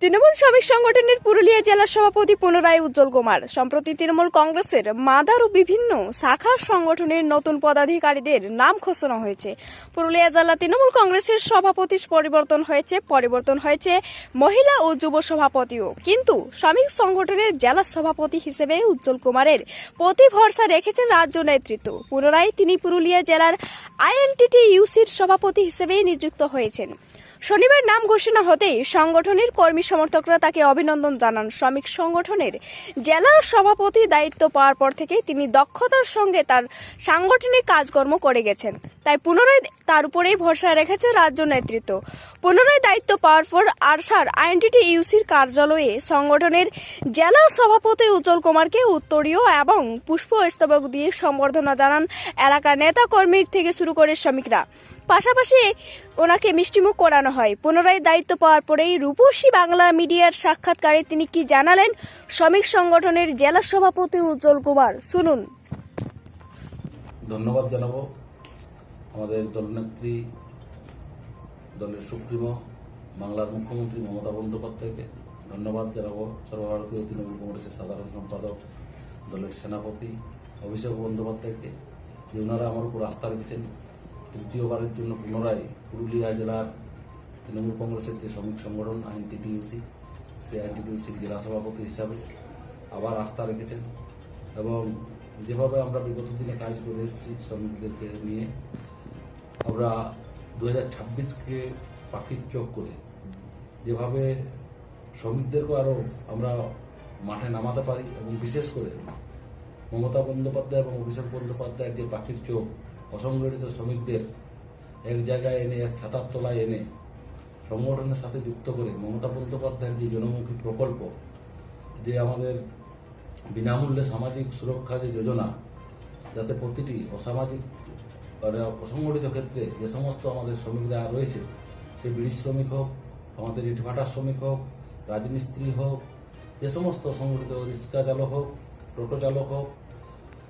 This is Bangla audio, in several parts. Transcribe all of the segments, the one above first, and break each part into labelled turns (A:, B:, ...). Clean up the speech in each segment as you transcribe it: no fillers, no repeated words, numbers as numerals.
A: তৃণমূল শ্রমিক সংগঠনের পুরুলিয়া জেলা সভাপতি পুনরায় উজ্জ্বল কুমার সম্প্রতি তৃণমূল কংগ্রেসের মাদার ও বিভিন্ন শাখা সংগঠনের নতুন পদাধিকারীদের নাম ঘোষণা হয়েছে। পুরুলিয়া জেলা তৃণমূল কংগ্রেসের সভাপতি পরিবর্তন হয়েছে মহিলা ও যুব সভাপতিও, কিন্তু শ্রমিক সংগঠনের জেলা সভাপতি হিসেবে উজ্জ্বল কুমারের প্রতি ভরসা রেখেছেন রাজ্য নেতৃত্ব। পুনরায় তিনি পুরুলিয়া জেলার আইএনটিটিইউসির সভাপতি হিসেবে নিযুক্ত হয়েছেন। শনিবার নাম ঘোষণা হতেই সংগঠনের কর্মী সমর্থকরা তাকে অভিনন্দন জানান। শ্রমিক সংগঠনের জেলা সভাপতি দায়িত্ব পাওয়ার পর থেকে তিনি দক্ষতার সঙ্গে তার সাংগঠনিক কাজকর্ম করে গেছেন, তাই পুনরায় তার উপরেই ভরসা রেখেছে রাজ্য নেতৃত্ব। পুনরায় দায়িত্ব পাওয়ার পর আরসার আইএনটিটিইউসির কার্যালয়ে সংগঠনের জেলা সভাপতি উজ্জ্বল কুমারকে উত্তরীয় এবং পুষ্পস্তবক দিয়ে সম্বর্ধনা জানান এলাকার নেতা কর্মী থেকে শুরু করে শ্রমিকরা। পাশাপাশি ওনাকে মিষ্টিমুখ করানো হয়। পুনরায় দায়িত্ব পাওয়ার পরেই রূপসী বাংলা মিডিয়ার সাক্ষাৎকারে তিনি কি জানালেন শ্রমিক সংগঠনের জেলা সভাপতি উজ্জ্বল কুমার, শুনুন।
B: ধন্যবাদ জানাবো আমাদের দলনেত্রী, দলের সুপ্রিমো, বাংলার মুখ্যমন্ত্রী মমতা বন্দ্যোপাধ্যায়কে। ধন্যবাদ জানাবো সর্বভারতীয় তৃণমূল কংগ্রেসের সাধারণ সম্পাদক, দলের সেনাপতি অভিষেক বন্দ্যোপাধ্যায়কে, যে ওনারা আমার উপর আস্থা রেখেছেন তৃতীয়বারের জন্য পুনরায় পুরুলিয়া জেলার তৃণমূল কংগ্রেসের যে শ্রমিক সংগঠন আইএনটিটিইউসি, সেই আইএনটিটিইউসির জেলা সভাপতি হিসাবে আবার আস্থা রেখেছেন। এবং যেভাবে আমরা বিগত দিনে কাজ করে এসেছি শ্রমিকদেরকে নিয়ে, আমরা 2026কে পাখির চোখ করে যেভাবে শ্রমিকদেরকে আরও আমরা মাঠে নামাতে পারি, এবং বিশেষ করে মমতা বন্দ্যোপাধ্যায় এবং অভিষেক বন্দ্যোপাধ্যায়ের যে পাখির চোখ, অসংগঠিত শ্রমিকদের এক জায়গায় এনে, এক ছাতার তলায় এনে সংগঠনের সাথে যুক্ত করে মমতা বন্দ্যোপাধ্যায়ের যে জনমুখী প্রকল্প, যে আমাদের বিনামূল্যে সামাজিক সুরক্ষা যে যোজনা, যাতে প্রতিটি অসামাজিক অসংগঠিত ক্ষেত্রে যে সমস্ত আমাদের শ্রমিকরা রয়েছে, সে বিড়ি শ্রমিক হোক, আমাদের ইটভাটার শ্রমিক হোক, রাজমিস্ত্রি হোক, যে সমস্ত অসংগঠিত রিক্সা চালক হোক, টোটো চালক হোক,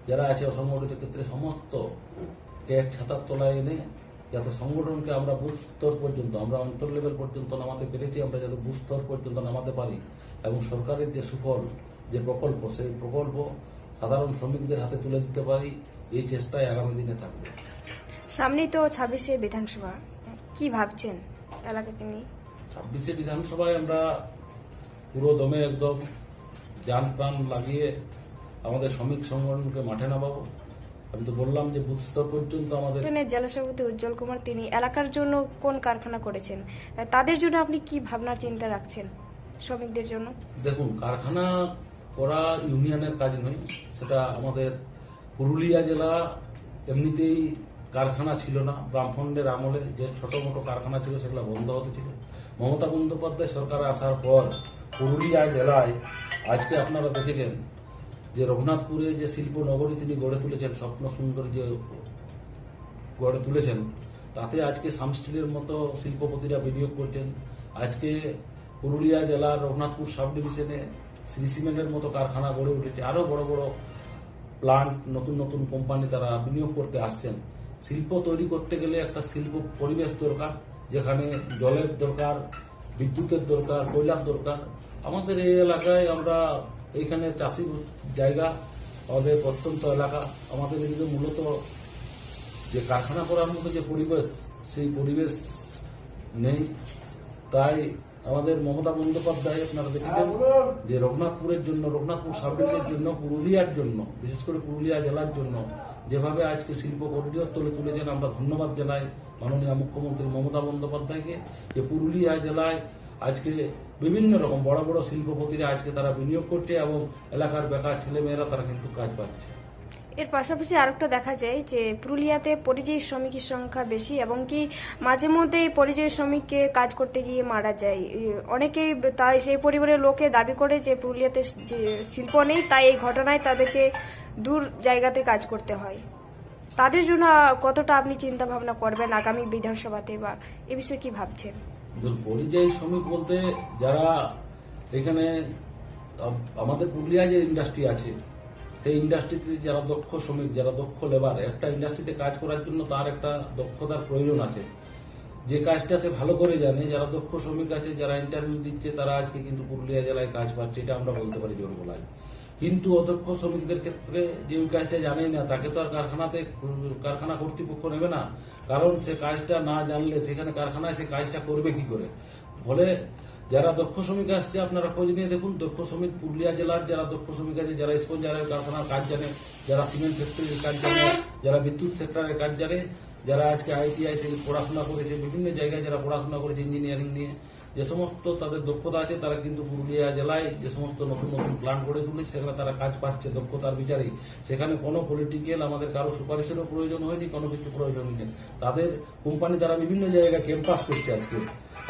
B: যারা আছে অসংগঠিত ক্ষেত্রে সমস্ত এক ছাতার তলায় এনে যাতে সংগঠনকে আমরা বুথ স্তর পর্যন্ত, আমরা অঞ্চল লেভেল পর্যন্ত নামাতে পেরেছি, আমরা যাতে বুথ স্তর পর্যন্ত নামাতে পারি, এবং সরকারের যে সুফল, যে প্রকল্প, সেই প্রকল্প সাধারণ শ্রমিকদের হাতে তুলে দিতে পারি, এই চেষ্টায় আগামী দিনে থাকবে।
A: সামনেই তো 26শে বিধানসভা, কি ভাবছেন এলাকাকে নিয়ে?
B: 26শে বিধানসভায় আমরা পুরো দমে একদম জান প্রাণ লাগিয়ে আমাদের শ্রমিক সংগঠনকে মাঠে নামাবো। আমি তো বললাম যে বুথ স্তর পর্যন্ত আমাদের
A: জেলা সভাপতি উজ্জ্বল কুমার তিনি এলাকার জন্য কোন কারখানা করেছেন, তাদের জন্য আপনি কি ভাবনা চিন্তা রাখছেন শ্রমিকদের জন্য?
B: দেখুন, কারখানা করা ইউনিয়নের কাজ নয়, সেটা আমাদের পুরুলিয়া জেলা এমনিতেই কারখানা ছিল না। ব্রাহ্মণদের আমলে যে ছোট মোটো কারখানা ছিল সেগুলো বন্ধ হতে ছিল। মমতা বন্দ্যোপাধ্যায় সরকার আসার পর পুরুলিয়া জেলায় আজকে আপনারা দেখেছেন যে রঘুনাথপুরে যে শিল্প নগরী তিনি গড়ে তুলেছেন, স্বপ্ন সুন্দর যে গড়ে তুলেছেন, তাতে আজকে সামস্টিলের মতো শিল্পপতিরা বিনিয়োগ করছেন। আজকে পুরুলিয়া জেলার রঘুনাথপুর সাব ডিভিশনে শ্রী সিমেন্টের মতো কারখানা গড়ে উঠেছে, আরো বড় বড় প্লান্ট, নতুন নতুন কোম্পানি তারা বিনিয়োগ করতে আসছেন। শিল্প তৈরি করতে গেলে একটা শিল্প পরিবেশ দরকার, যেখানে জলের দরকার, বিদ্যুতের দরকার, কয়লার দরকার। আমাদের এই এলাকায় আমরা এইখানে চাষি জায়গা, আমাদের প্রত্যন্ত এলাকা, আমাদের এদিকে মূলত যে কারখানা করার মতো যে পরিবেশ, সেই পরিবেশ নেই। তাই আমাদের মমতা বন্দ্যোপাধ্যায় আপনারা দেখেছেন যে রঘুনাথপুরের জন্য, রঘুনাথপুর সাবডিভিশনের জন্য, পুরুলিয়ার জন্য, বিশেষ করে পুরুলিয়া জেলার জন্য যেভাবে আজকে শিল্প করিডোর তুলেছেন, আমরা ধন্যবাদ জানাই মাননীয় মুখ্যমন্ত্রী মমতা বন্দ্যোপাধ্যায়কে, যে পুরুলিয়া জেলায় আজকে বিভিন্ন রকম বড় বড় শিল্পপতিরা আজকে তারা বিনিয়োগ করছে, এবং এলাকার বেকার ছেলেমেয়েরা তারা কিন্তু কাজ পাচ্ছে।
A: এর পাশাপাশি আরেকটা দেখা যায় যে পুরুলিয়াতে পরিযায়ী শ্রমিকের সংখ্যা বেশি, এবং কি মাঝে মধ্যে পরিযায়ী শ্রমিককে কাজ করতে গিয়ে মারা যায় অনেকেই। তাই সেই পরিবারের লোকে দাবি করে যে পুরুলিয়াতে যে শিল্প নেই, তাই এই ঘটনায় তাদেরকে দূর জায়গাতে কাজ করতে হয়। তাদের জন্য কতটা আপনি চিন্তা ভাবনা করবেন আগামী বিধানসভাতে, বা এ বিষয়ে কি ভাবছেন?
B: পরিযায়ী শ্রমিক বলতে যারা এখানে আমাদের পুরুলিয়ায় যে ইন্ডাস্ট্রি আছে, সেই ইন্ডাস্ট্রিতে যারা দক্ষ শ্রমিক, যারা দক্ষ লেবার, একটা ইন্ডাস্ট্রিতে কাজ করার জন্য তার একটা দক্ষতার প্রয়োজন আছে। যে কাজটা সে ভালো করে জানে, যারা দক্ষ শ্রমিক আছে, যারা ইন্টারভিউ দিচ্ছে, তারা আজকে কিন্তু পুরুলিয়া জেলায় কাজ পাচ্ছে, এটা আমরা বলতে পারি জোর গলায়। কিন্তু অদক্ষ শ্রমিকদের ক্ষেত্রে যে ওই কাজটা জানেই না, তাকে তো আর কারখানা কর্তৃপক্ষ নেবে না, কারণ সে কাজটা না জানলে সেখানে কারখানায় সে কাজটা করবে কি করে। ফলে যারা দক্ষ শ্রমিক আসছে, আপনারা খোঁজ নিয়ে দেখুন, দক্ষ শ্রমিক পুরুলিয়া জেলার যারা দক্ষ শ্রমিক আছে, যারা স্পঞ্জ কারখানার কাজ জানে, যারা সিমেন্ট ফ্যাক্টরির কাজ জানে, যারা বিদ্যুৎ সেক্টরের কাজ জানে, যারা আজকে ITI থেকে পড়াশোনা করেছে, বিভিন্ন জায়গায় যারা পড়াশোনা করেছে ইঞ্জিনিয়ারিং নিয়ে, যে সমস্ত তাদের দক্ষতা আছে, তারা কিন্তু পুরুলিয়া জেলায় যে সমস্ত নতুন নতুন প্ল্যান গড়ে তুলেছে, সেখানে তারা কাজ পাচ্ছে দক্ষতার বিচারেই। সেখানে কোনো পলিটিক্যাল আমাদের কারো সুপারিশেরও প্রয়োজন হয়নি, কোনো কিছু প্রয়োজন হয়নি। তাদের কোম্পানি তারা বিভিন্ন জায়গায় ক্যাম্পাস করছে আজকে।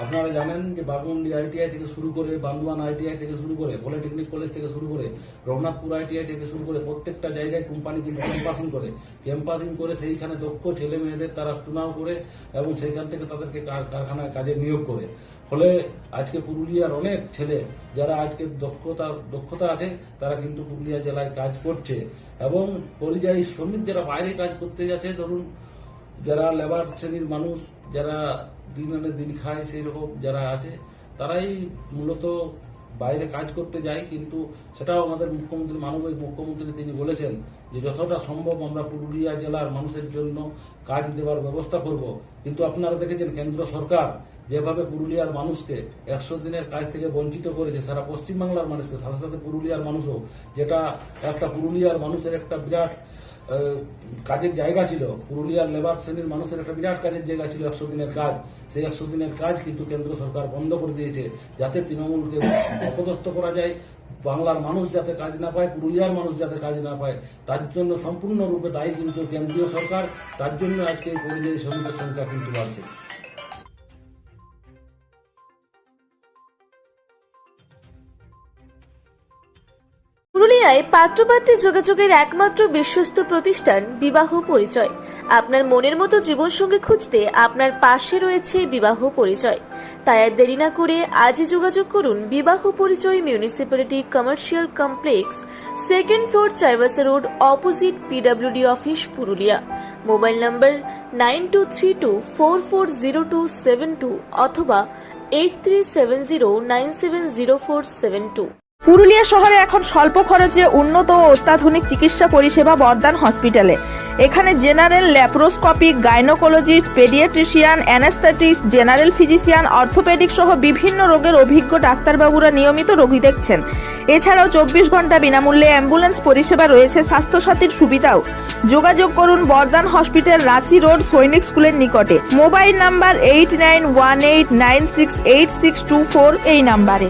B: আপনারা জানেন যে বাগমুন্ডি ITI থেকে শুরু করে, বান্দোয়ান ITI থেকে শুরু করে, পলিটেকনিক কলেজ থেকে শুরু করে, রঘুনাথপুর ITI থেকে শুরু করে, প্রত্যেকটা জায়গায় কোম্পানি কিন্তু ক্যাম্পাসিং করে সেইখানে দক্ষ ছেলে মেয়েদের তারা চুনাও করে এবং সেইখান থেকে তাদেরকে কারখানায় কাজে নিয়োগ করে। ফলে আজকে পুরুলিয়ার অনেক ছেলে যারা আজকে দক্ষতা আছে, তারা কিন্তু পুরুলিয়া জেলায় কাজ করছে। এবং পরিযায়ী শ্রমিক যারা বাইরে কাজ করতে যাচ্ছে, ধরুন যারা লেবার শ্রেণীর মানুষ, যারা দিন আনে দিন খায়, সেই রকম যারা আছে, তারাই মূলত বাইরে কাজ করতে যায়। কিন্তু সেটাও আমাদের মুখ্যমন্ত্রী, মানবিক মুখ্যমন্ত্রী, তিনি বলেছেন যে যতটা সম্ভব আমরা পুরুলিয়া জেলার মানুষের জন্য কাজ দেওয়ার ব্যবস্থা করব। কিন্তু আপনারা দেখেছেন কেন্দ্র সরকার যেভাবে পুরুলিয়ার মানুষকে 100 দিনের কাজ থেকে বঞ্চিত করেছে, সারা পশ্চিমবাংলার মানুষকে, সাথে সাথে পুরুলিয়ার মানুষও, যেটা একটা পুরুলিয়ার মানুষের একটা বিরাট কাজের জায়গা ছিল, পুরুলিয়ার লেবার শ্রেণীর মানুষের একটা বিরাট কাজের জায়গা ছিল 100 দিনের কাজ। সেই 100 দিনের কাজ কিন্তু কেন্দ্র সরকার বন্ধ করে দিয়েছে, যাতে তৃণমূলকে অপদস্থ করা যায়, বাংলার মানুষ যাতে কাজ না পায়, পুরুলিয়ার মানুষ যাতে কাজ না পায়, তার জন্য সম্পূর্ণরূপে দায়ী কিন্তু কেন্দ্রীয় সরকার। তার জন্য আজকে এই পরিযায়ী শ্রমিকের সংখ্যা কিন্তু বাড়ছে।
C: পুরুলিয়ায় পাত্রপাত্রী যোগাযোগের একমাত্র বিশ্বস্ত প্রতিষ্ঠান বিবাহ পরিচয়। আপনার মনের মতো জীবনসঙ্গী খুঁজতে আপনার পাশে রয়েছে বিবাহ পরিচয়। তাই আর দেরি না করে আজই যোগাযোগ করুন বিবাহ পরিচয় municipality commercial complex, 2nd floor, Chaibasa road, opposite PWD office, Purulia. Mobile নম্বর 9232440272 অথবা 8370970472।
D: পুরুলিয়া শহরে এখন স্বল্প খরচে উন্নত ও অত্যাধুনিক চিকিৎসা পরিষেবা বর্দান হসপিটালে। এখানে general, laparoscopic, gynaecologist, paediatrician, anaesthetist, general physician, orthopaedic সহ বিভিন্ন রোগের অভিজ্ঞ ডাক্তারবাবুরা নিয়মিত রোগী দেখছেন। এছাড়াও 24 ঘন্টা বিনামূল্যে অ্যাম্বুলেন্স পরিষেবা রয়েছে, স্বাস্থ্যসাথীর সুবিধাও। যোগাযোগ করুন বর্দান হসপিটাল, রাঁচি রোড, সৈনিক স্কুলের নিকটে। মোবাইল নাম্বার 8918968624 এই নাম্বারে।